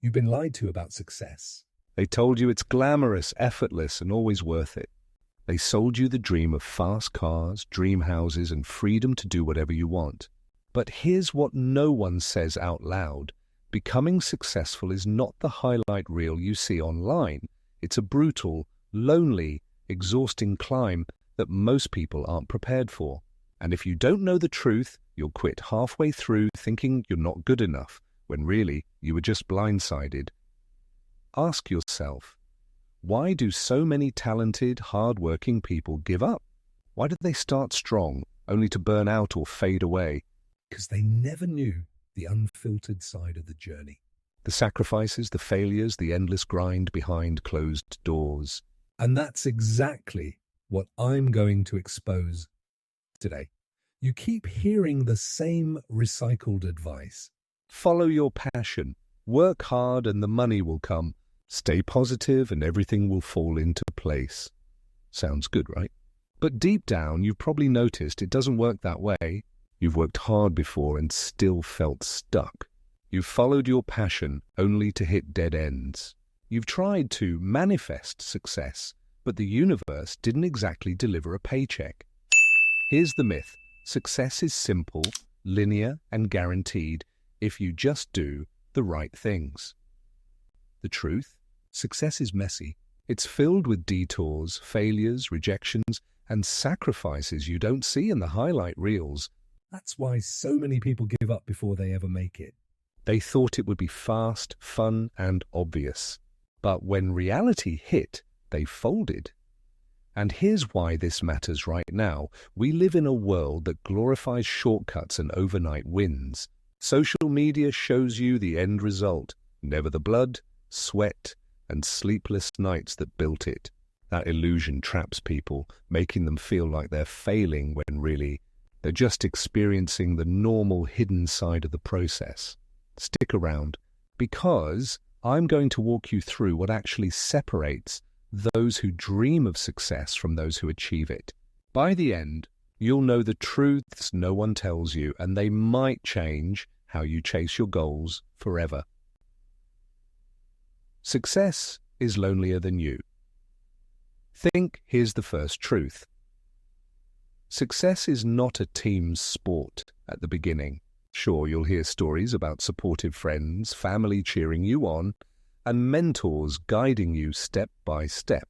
You've been lied to about success. They told you it's glamorous, effortless, and always worth it. They sold you the dream of fast cars, dream houses, and freedom to do whatever you want. But here's what no one says out loud. Becoming successful is not the highlight reel you see online. It's a brutal, lonely, exhausting climb that most people aren't prepared for. And if you don't know the truth, you'll quit halfway through thinking you're not good enough, when really you were just blindsided. Ask yourself, why do so many talented, hard-working people give up? Why did they start strong, only to burn out or fade away? Because they never knew the unfiltered side of the journey. The sacrifices, the failures, the endless grind behind closed doors. And that's exactly what I'm going to expose today. You keep hearing the same recycled advice. Follow your passion. Work hard and the money will come. Stay positive and everything will fall into place. Sounds good, right? But deep down, you've probably noticed it doesn't work that way. You've worked hard before and still felt stuck. You've followed your passion only to hit dead ends. You've tried to manifest success, but the universe didn't exactly deliver a paycheck. Here's the myth. Success is simple, linear, and guaranteed if you just do the right things. The truth? Success is messy. It's filled with detours, failures, rejections, and sacrifices you don't see in the highlight reels. That's why so many people give up before they ever make it. They thought it would be fast, fun, and obvious. But when reality hit, they folded. And here's why this matters right now. We live in a world that glorifies shortcuts and overnight wins. Social media shows you the end result, never the blood, sweat, and sleepless nights that built it. That illusion traps people, making them feel like they're failing when really they're just experiencing the normal hidden side of the process. Stick around, because I'm going to walk you through what actually separates those who dream of success from those who achieve it. By the end, you'll know the truths no one tells you, and they might change how you chase your goals forever. Success is lonelier than you. Here's the first truth. Success is not a team sport at the beginning. Sure, you'll hear stories about supportive friends, family cheering you on, and mentors guiding you step by step.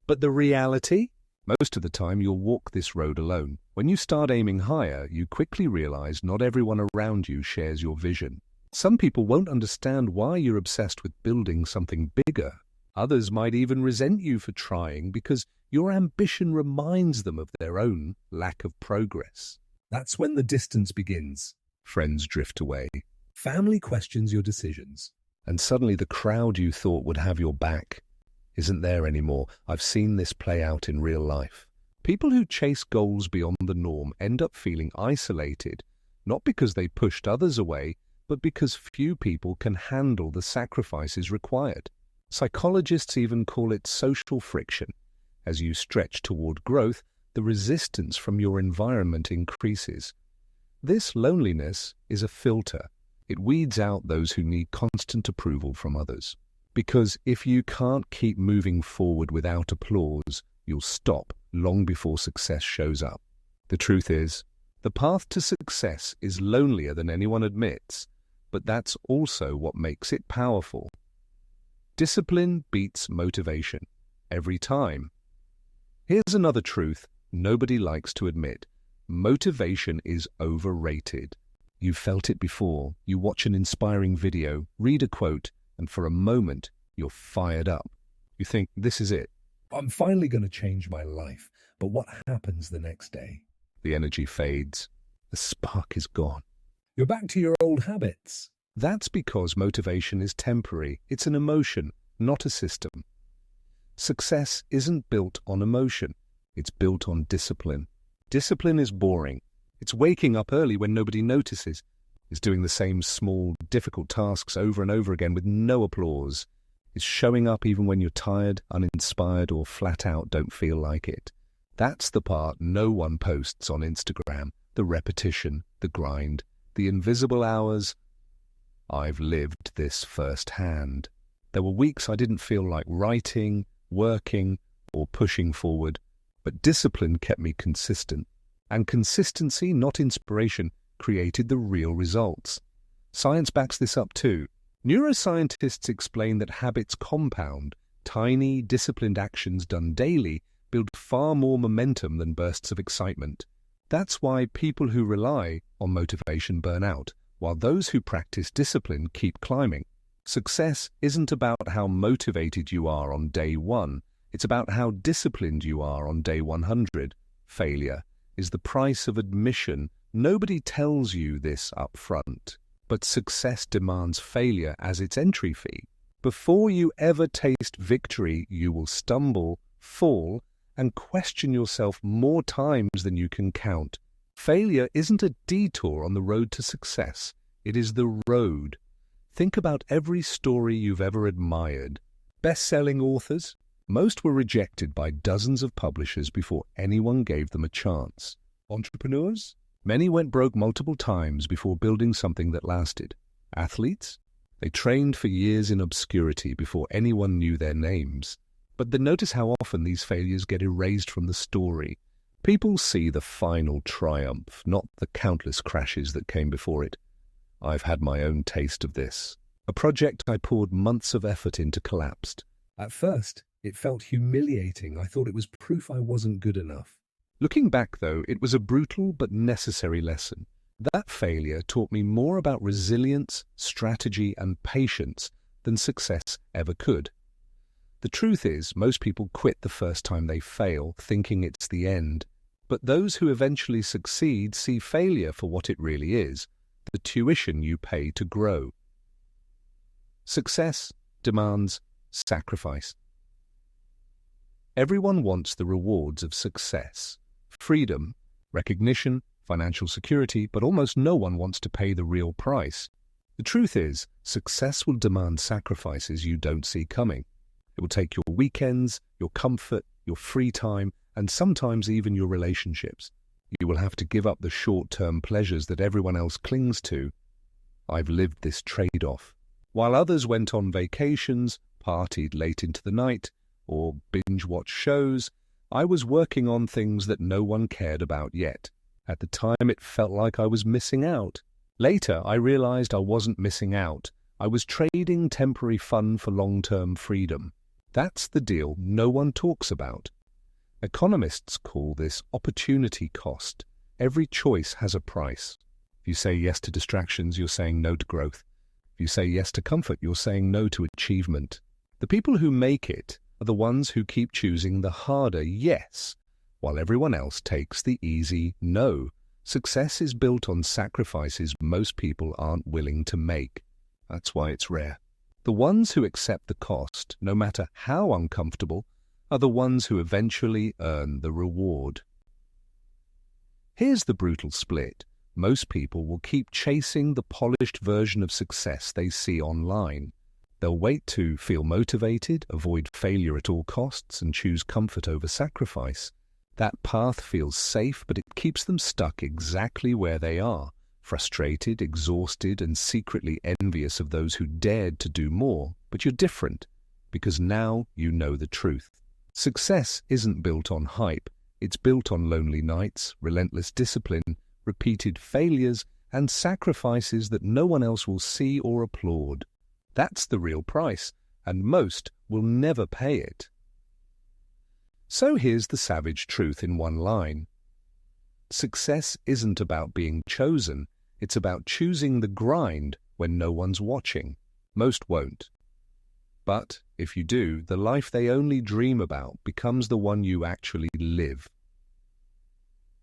But the reality? Most of the time you'll walk this road alone. When you start aiming higher, you quickly realize not everyone around you shares your vision. Some people won't understand why you're obsessed with building something bigger. Others might even resent you for trying because your ambition reminds them of their own lack of progress. That's when the distance begins. Friends drift away. Family questions your decisions. And suddenly the crowd you thought would have your back isn't there anymore. I've seen this play out in real life. People who chase goals beyond the norm end up feeling isolated, not because they pushed others away, but because few people can handle the sacrifices required. Psychologists even call it social friction. As you stretch toward growth, the resistance from your environment increases. This loneliness is a filter. It weeds out those who need constant approval from others. Because if you can't keep moving forward without applause, you'll stop long before success shows up. The truth is, the path to success is lonelier than anyone admits, but that's also what makes it powerful. Discipline beats motivation every time. Here's another truth nobody likes to admit. Motivation is overrated. You've felt it before. You watch an inspiring video, read a quote, and for a moment, you're fired up. You think, this is it. I'm finally going to change my life. But what happens the next day? The energy fades. The spark is gone. You're back to your old habits. That's because motivation is temporary. It's an emotion, not a system. Success isn't built on emotion. It's built on discipline. Discipline is boring. It's waking up early when nobody notices. It's doing the same small, difficult tasks over and over again with no applause. It's showing up even when you're tired, uninspired, or flat out don't feel like it. That's the part no one posts on Instagram. The repetition, the grind, the invisible hours. I've lived this firsthand. There were weeks I didn't feel like writing, working, or pushing forward, but discipline kept me consistent. And consistency, not inspiration, created the real results. Science backs this up too. Neuroscientists explain that habits compound. Tiny, disciplined actions done daily build far more momentum than bursts of excitement. That's why people who rely on motivation burn out, while those who practice discipline keep climbing. Success isn't about how motivated you are on day 1. It's about how disciplined you are on day 100. Failure is the price of admission. Nobody tells you this up front, but success demands failure as its entry fee. Before you ever taste victory, you will stumble, fall, and question yourself more times than you can count. Failure isn't a detour on the road to success. It is the road. Think about every story you've ever admired. Best-selling authors? Most were rejected by dozens of publishers before anyone gave them a chance. Entrepreneurs? Many went broke multiple times before building something that lasted. Athletes? They trained for years in obscurity before anyone knew their names. But then notice how often these failures get erased from the story. People see the final triumph, not the countless crashes that came before it. I've had my own taste of this. A project I poured months of effort into collapsed. At first, it felt humiliating. I thought it was proof I wasn't good enough. Looking back, though, it was a brutal but necessary lesson. That failure taught me more about resilience, strategy, and patience than success ever could. The truth is, most people quit the first time they fail, thinking it's the end. But those who eventually succeed see failure for what it really is, the tuition you pay to grow. Success demands sacrifice. Everyone wants the rewards of success. Freedom, recognition, financial security, but almost no one wants to pay the real price. The truth is, success will demand sacrifices you don't see coming. It will take your weekends, your comfort, your free time, and sometimes even your relationships. You will have to give up the short-term pleasures that everyone else clings to. I've lived this trade-off. While others went on vacations, partied late into the night, or binge-watched shows, I was working on things that no one cared about yet. At the time, it felt like I was missing out. Later, I realized I wasn't missing out. I was trading temporary fun for long-term freedom. That's the deal no one talks about. Economists call this opportunity cost. Every choice has a price. If you say yes to distractions, you're saying no to growth. If you say yes to comfort, you're saying no to achievement. The people who make it are the ones who keep choosing the harder yes, while everyone else takes the easy no. Success is built on sacrifices most people aren't willing to make. That's why it's rare. The ones who accept the cost, no matter how uncomfortable, are the ones who eventually earn the reward. Here's the brutal split. Most people will keep chasing the polished version of success they see online. They'll wait to feel motivated, avoid failure at all costs, and choose comfort over sacrifice. That path feels safe, but it keeps them stuck exactly where they are, frustrated, exhausted, and secretly envious of those who dared to do more. But you're different, because now you know the truth. Success isn't built on hype. It's built on lonely nights, relentless discipline, repeated failures, and sacrifices that no one else will see or applaud. That's the real price, and most will never pay it. So here's the savage truth in one line. Success isn't about being chosen. It's about choosing the grind when no one's watching. Most won't. But if you do, the life they only dream about becomes the one you actually live.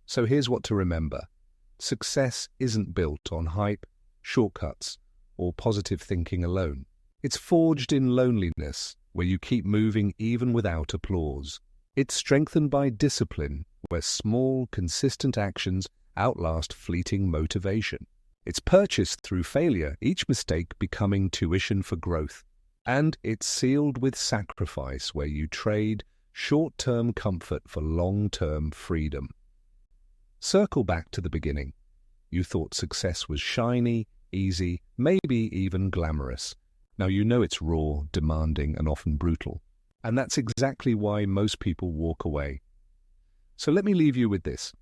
So here's what to remember. Success isn't built on hype, shortcuts, or positive thinking alone. It's forged in loneliness, where you keep moving even without applause. It's strengthened by discipline, where small, consistent actions outlast fleeting motivation. It's purchased through failure, each mistake becoming tuition for growth. And it's sealed with sacrifice, where you trade short-term comfort for long-term freedom. Circle back to the beginning. You thought success was shiny, easy, maybe even glamorous. Now you know it's raw, demanding, and often brutal. And that's exactly why most people walk away. So let me leave you with this.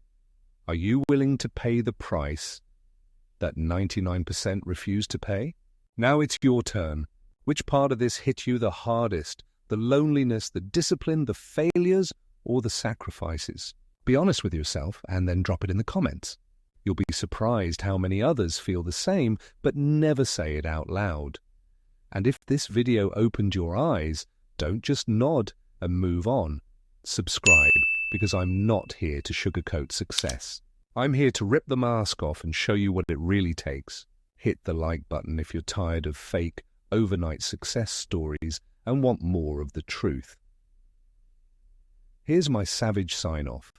Are you willing to pay the price that 99% refuse to pay? Now it's your turn. Which part of this hit you the hardest? The loneliness, the discipline, the failures, or the sacrifices? Be honest with yourself and then drop it in the comments. You'll be surprised how many others feel the same, but never say it out loud. And if this video opened your eyes, don't just nod and move on. Subscribe, because I'm not here to sugarcoat success. I'm here to rip the mask off and show you what it really takes. Hit the like button if you're tired of fake, overnight success stories and want more of the truth. Here's my savage sign-off.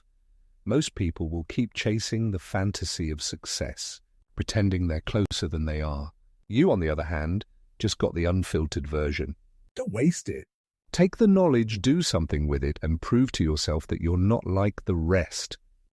Most people will keep chasing the fantasy of success, pretending they're closer than they are. You, on the other hand, just got the unfiltered version. Don't waste it. Take the knowledge, do something with it, and prove to yourself that you're not like the rest.